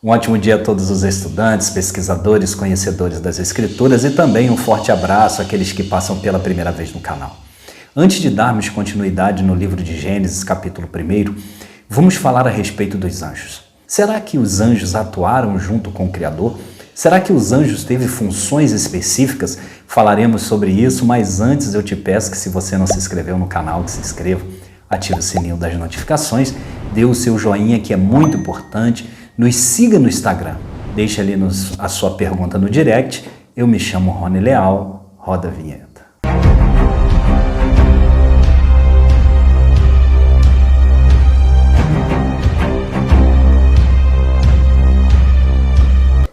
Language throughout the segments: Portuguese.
Um ótimo dia a todos os estudantes, pesquisadores, conhecedores das Escrituras e também um forte abraço àqueles que passam pela primeira vez no canal. Antes de darmos continuidade no livro de Gênesis, capítulo 1, vamos falar a respeito dos anjos. Será que os anjos atuaram junto com o Criador? Será que os anjos teve funções específicas? Falaremos sobre isso, mas antes eu te peço que, se você não se inscreveu no canal, que se inscreva, ative o sininho das notificações, dê o seu joinha, que é muito importante. Nos siga no Instagram, deixe ali a sua pergunta no direct. Eu me chamo Rony Leal, roda a vinheta.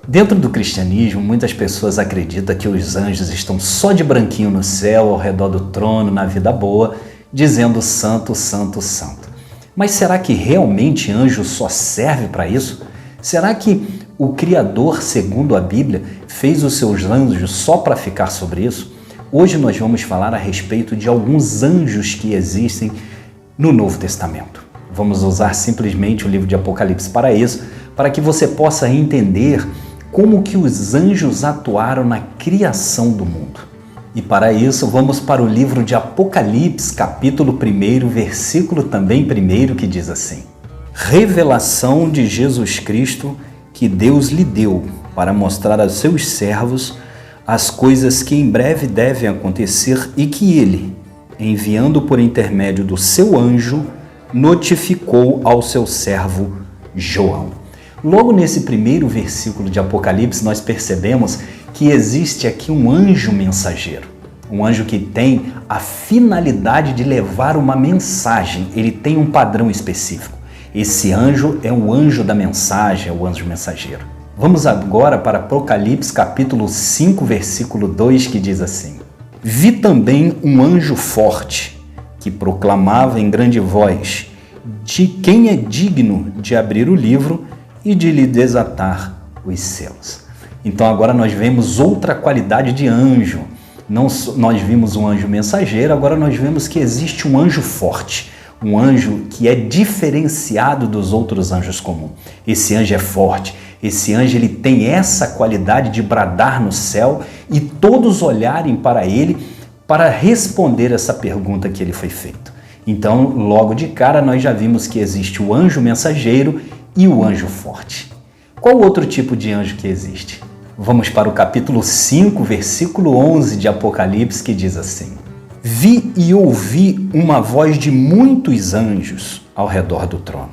Dentro do cristianismo, muitas pessoas acreditam que os anjos estão só de branquinho no céu, ao redor do trono, na vida boa, dizendo santo, santo, santo. Mas será que realmente anjo só serve para isso? Será que o Criador, segundo a Bíblia, fez os seus anjos só para ficar sobre isso? Hoje nós vamos falar a respeito de alguns anjos que existem no Novo Testamento. Vamos usar simplesmente o livro de Apocalipse para isso, para que você possa entender como que os anjos atuaram na criação do mundo. E para isso vamos para o livro de Apocalipse, capítulo 1, versículo também 1, que diz assim: Revelação de Jesus Cristo que Deus lhe deu para mostrar aos seus servos as coisas que em breve devem acontecer e que ele, enviando por intermédio do seu anjo, notificou ao seu servo João. Logo nesse primeiro versículo de Apocalipse, nós percebemos que existe aqui um anjo mensageiro. Um anjo que tem a finalidade de levar uma mensagem. Ele tem um padrão específico. Esse anjo é o anjo da mensagem, é o anjo mensageiro. Vamos agora para Apocalipse capítulo 5, versículo 2, que diz assim: Vi também um anjo forte, que proclamava em grande voz, de quem é digno de abrir o livro e de lhe desatar os selos. Então agora nós vemos outra qualidade de anjo. Nós vimos um anjo mensageiro, agora nós vemos que existe um anjo forte. Um anjo que é diferenciado dos outros anjos comuns. Esse anjo é forte, esse anjo ele tem essa qualidade de bradar no céu e todos olharem para ele para responder essa pergunta que ele foi feita. Então, logo de cara, nós já vimos que existe o anjo mensageiro e o anjo forte. Qual outro tipo de anjo que existe? Vamos para o capítulo 5, versículo 11 de Apocalipse, que diz assim: Vi e ouvi uma voz de muitos anjos ao redor do trono,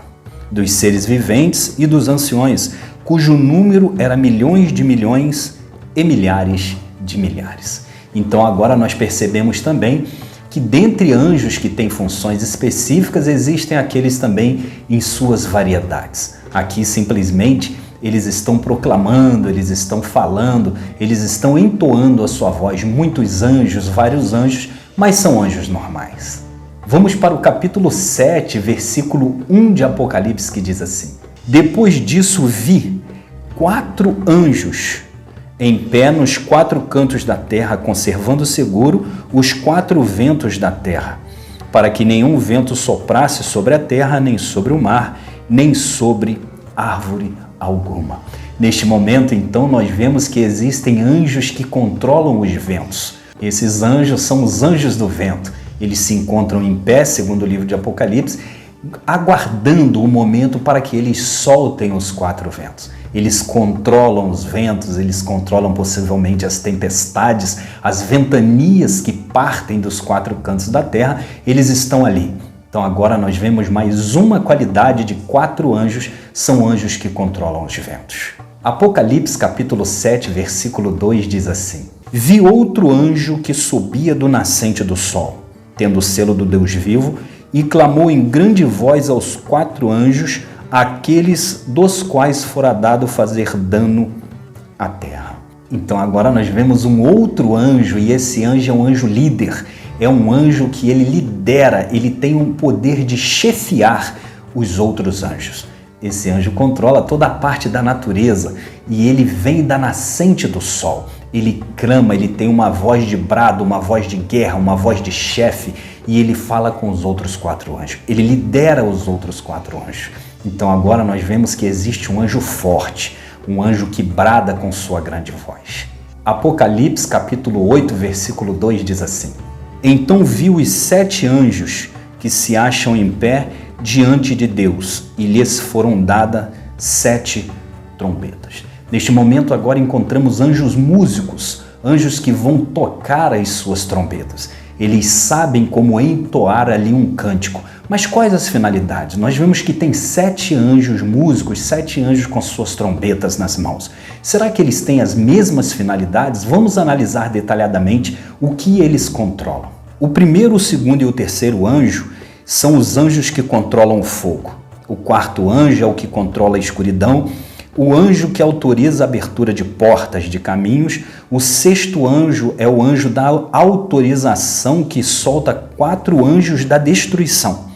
dos seres viventes e dos anciões, cujo número era milhões de milhões e milhares de milhares. Então agora nós percebemos também que dentre anjos que têm funções específicas, existem aqueles também em suas variedades. Aqui simplesmente eles estão proclamando, eles estão falando, eles estão entoando a sua voz. Muitos anjos, vários anjos, mas são anjos normais. Vamos para o capítulo 7, versículo 1 de Apocalipse, que diz assim: Depois disso vi 4 anjos em pé nos 4 cantos da terra, conservando seguro os 4 ventos da terra, para que nenhum vento soprasse sobre a terra, nem sobre o mar, nem sobre árvore alguma. Neste momento, então, nós vemos que existem anjos que controlam os ventos. Esses anjos são os anjos do vento. Eles se encontram em pé, segundo o livro de Apocalipse, aguardando o momento para que eles soltem os 4 ventos. Eles controlam os ventos, eles controlam possivelmente as tempestades, as ventanias que partem dos 4 cantos da terra, eles estão ali. Então agora nós vemos mais uma qualidade de 4 anjos, são anjos que controlam os ventos. Apocalipse capítulo 7, versículo 2 diz assim: Vi outro anjo que subia do nascente do sol, tendo o selo do Deus vivo, e clamou em grande voz aos 4 anjos, aqueles dos quais fora dado fazer dano à terra. Então agora nós vemos um outro anjo, e esse anjo é um anjo líder. É um anjo que ele lidera, ele tem um poder de chefiar os outros anjos. Esse anjo controla toda a parte da natureza e ele vem da nascente do sol. Ele clama, ele tem uma voz de brado, uma voz de guerra, uma voz de chefe, e ele fala com os outros 4 anjos. Ele lidera os outros 4 anjos. Então agora nós vemos que existe um anjo forte, um anjo que brada com sua grande voz. Apocalipse capítulo 8, versículo 2 diz assim: Então vi os 7 anjos que se acham em pé diante de Deus, e lhes foram dadas 7 trombetas. Neste momento agora encontramos anjos músicos, anjos que vão tocar as suas trombetas. Eles sabem como entoar ali um cântico. Mas quais as finalidades? Nós vemos que tem 7 anjos músicos, 7 anjos com suas trombetas nas mãos. Será que eles têm as mesmas finalidades? Vamos analisar detalhadamente o que eles controlam. O primeiro, o segundo e o terceiro anjo são os anjos que controlam o fogo. O quarto anjo é o que controla a escuridão. O anjo que autoriza a abertura de portas, de caminhos. O sexto anjo é o anjo da autorização, que solta 4 anjos da destruição.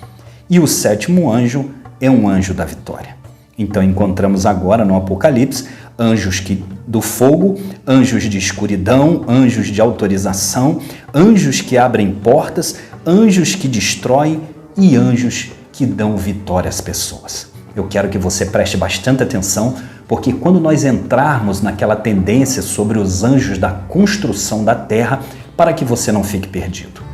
E o sétimo anjo é um anjo da vitória. Então encontramos agora no Apocalipse anjos do fogo, anjos de escuridão, anjos de autorização, anjos que abrem portas, anjos que destroem e anjos que dão vitória às pessoas. Eu quero que você preste bastante atenção, porque quando nós entrarmos naquela tendência sobre os anjos da construção da terra, para que você não fique perdido.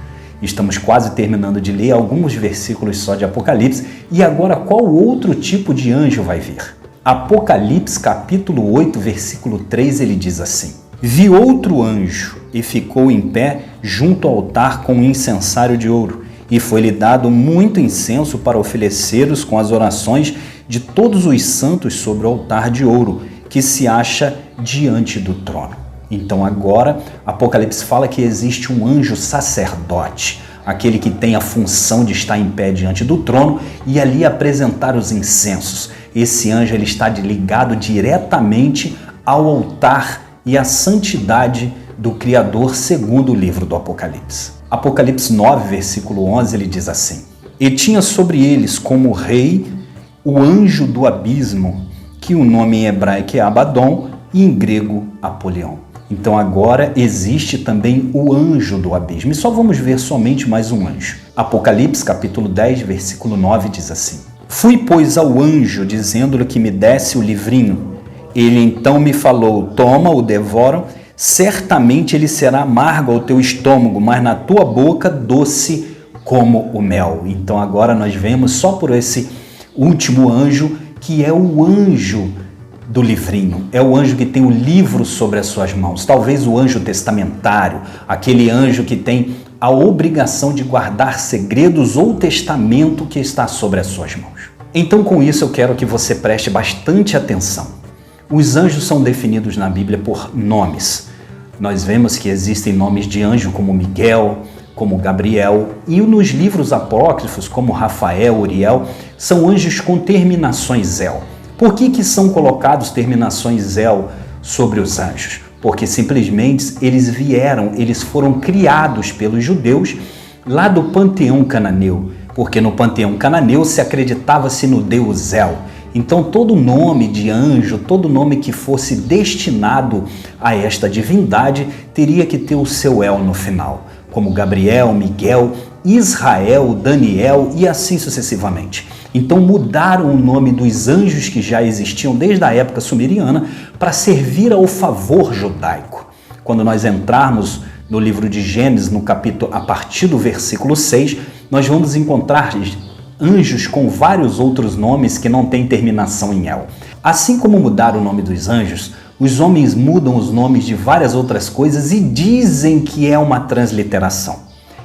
Estamos quase terminando de ler alguns versículos só de Apocalipse, e agora qual outro tipo de anjo vai vir? Apocalipse capítulo 8, versículo 3, ele diz assim: Vi outro anjo e ficou em pé junto ao altar com um incensário de ouro, e foi-lhe dado muito incenso para oferecer-os com as orações de todos os santos sobre o altar de ouro, que se acha diante do trono. Então agora, Apocalipse fala que existe um anjo sacerdote, aquele que tem a função de estar em pé diante do trono e ali apresentar os incensos. Esse anjo ele está ligado diretamente ao altar e à santidade do Criador, segundo o livro do Apocalipse. Apocalipse 9, versículo 11, ele diz assim: E tinha sobre eles como rei o anjo do abismo, que o nome em hebraico é Abaddon e em grego Apolion. Então agora existe também o anjo do abismo. E só vamos ver somente mais um anjo. Apocalipse capítulo 10, versículo 9 diz assim: Fui, pois, ao anjo, dizendo-lhe que me desse o livrinho. Ele então me falou: Toma-o, devora, certamente ele será amargo ao teu estômago, mas na tua boca doce como o mel. Então agora nós vemos só por esse último anjo, que é o anjo do livrinho, é o anjo que tem o livro sobre as suas mãos, talvez o anjo testamentário, aquele anjo que tem a obrigação de guardar segredos ou testamento que está sobre as suas mãos. Então com isso eu quero que você preste bastante atenção. Os anjos são definidos na Bíblia por nomes. Nós vemos que existem nomes de anjo como Miguel, como Gabriel, e nos livros apócrifos como Rafael, Uriel, são anjos com terminações El. Por que são colocados terminações El sobre os anjos? Porque simplesmente eles foram criados pelos judeus lá do panteão cananeu, porque no panteão cananeu se acreditava-se no deus El. Então todo nome de anjo, todo nome que fosse destinado a esta divindade teria que ter o seu El no final, como Gabriel, Miguel, Israel, Daniel e assim sucessivamente. Então mudaram o nome dos anjos que já existiam desde a época sumeriana para servir ao favor judaico. Quando nós entrarmos no livro de Gênesis, no capítulo, a partir do versículo 6, nós vamos encontrar anjos com vários outros nomes que não têm terminação em El. Assim como mudaram o nome dos anjos, os homens mudam os nomes de várias outras coisas e dizem que é uma transliteração.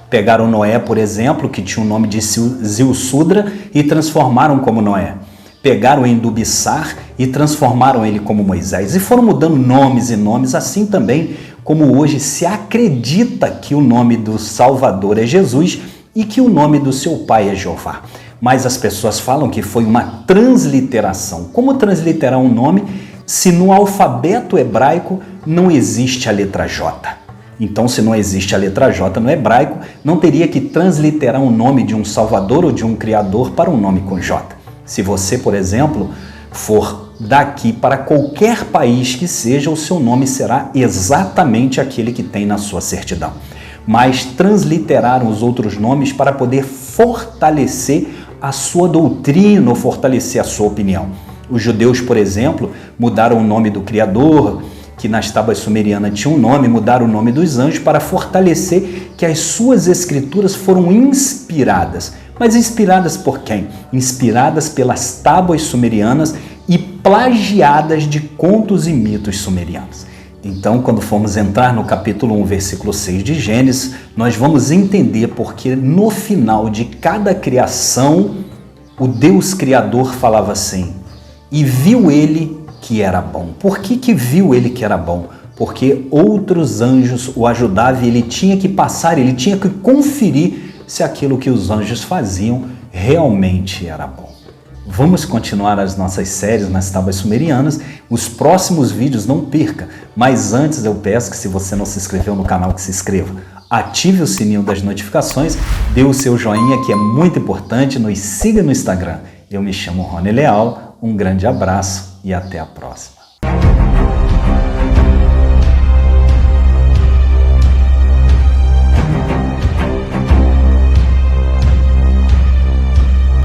Pegaram Noé, por exemplo, que tinha o nome de Zilsudra, e transformaram como Noé. Pegaram Endubissar e transformaram ele como Moisés. E foram mudando nomes e nomes, assim também como hoje se acredita que o nome do Salvador é Jesus e que o nome do seu pai é Jeová. Mas as pessoas falam que foi uma transliteração. Como transliterar um nome se no alfabeto hebraico não existe a letra J? Então, se não existe a letra J no hebraico, não teria que transliterar um nome de um Salvador ou de um Criador para um nome com J. Se você, por exemplo, for daqui para qualquer país que seja, o seu nome será exatamente aquele que tem na sua certidão. Mas transliteraram os outros nomes para poder fortalecer a sua doutrina ou fortalecer a sua opinião. Os judeus, por exemplo, mudaram o nome do Criador, que nas tábuas sumerianas tinha um nome, mudaram o nome dos anjos para fortalecer que as suas escrituras foram inspiradas. Mas inspiradas por quem? Inspiradas pelas tábuas sumerianas e plagiadas de contos e mitos sumerianos. Então, quando formos entrar no capítulo 1, versículo 6 de Gênesis, nós vamos entender porque no final de cada criação, o Deus Criador falava assim: e viu ele que era bom. Por que viu ele que era bom? Porque outros anjos o ajudavam e ele tinha que passar, ele tinha que conferir se aquilo que os anjos faziam realmente era bom. Vamos continuar as nossas séries nas tábuas sumerianas. Os próximos vídeos não perca. Mas antes eu peço que, se você não se inscreveu no canal, que se inscreva. Ative o sininho das notificações, dê o seu joinha, que é muito importante. Nos siga no Instagram. Eu me chamo Rony Leal. Um grande abraço e até a próxima.